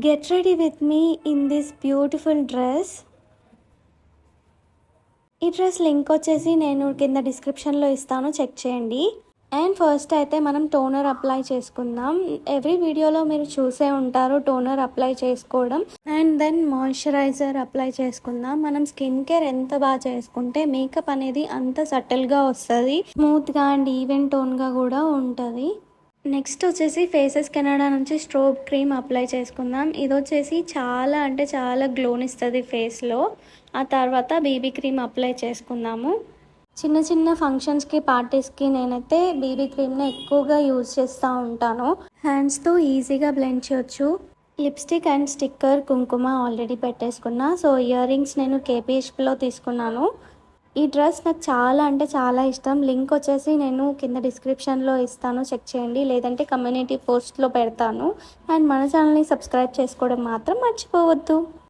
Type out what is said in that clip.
Get ready with me in this beautiful dress. ఈ dress link వచ్చేసి నేను కింద డిస్క్రిప్షన్లో ఇస్తాను, చెక్ చేయండి. అండ్ ఫస్ట్ అయితే మనం టోనర్ అప్లై చేసుకుందాం. ఎవ్రీ వీడియోలో మీరు చూసే ఉంటారు టోనర్ అప్లై చేసుకోవడం. అండ్ దెన్ మాయిశ్చరైజర్ అప్లై చేసుకుందాం. మనం స్కిన్ కేర్ ఎంత బాగా చేసుకుంటే మేకప్ అనేది అంత సటిల్గా వస్తుంది, స్మూత్గా అండ్ ఈవెన్ టోన్గా కూడా ఉంటుంది. నెక్స్ట్ వచ్చేసి ఫేసెస్ కెనడా నుంచి స్ట్రోబ్ క్రీమ్ అప్లై చేసుకుందాం. ఇది వచ్చేసి చాలా అంటే చాలా గ్లోనిస్తుంది ఫేస్లో. ఆ తర్వాత బీబీ క్రీమ్ అప్లై చేసుకుందాము. చిన్న చిన్న ఫంక్షన్స్కి పార్టీస్కి నేనైతే బీబీ క్రీమ్ని ఎక్కువగా యూజ్ చేస్తూ ఉంటాను. హ్యాండ్స్తో ఈజీగా బ్లెండ్ చేయొచ్చు. లిప్స్టిక్ అండ్ స్టిక్కర్ కుంకుమ ఆల్రెడీ పెట్టేసుకున్నా. సో ఇయర్ రింగ్స్ నేను కేపీహెచ్పిలో తీసుకున్నాను. ఈ డ్రెస్ నాకు చాలా అంటే చాలా ఇష్టం. లింక్ వచ్చేసి నేను కింద డిస్క్రిప్షన్లో ఇస్తాను, చెక్ చేయండి. లేదంటే కమ్యూనిటీ పోస్ట్లో పెడతాను. అండ్ మన ఛానల్ని సబ్స్క్రైబ్ చేసుకోవడం మాత్రం మర్చిపోవద్దు.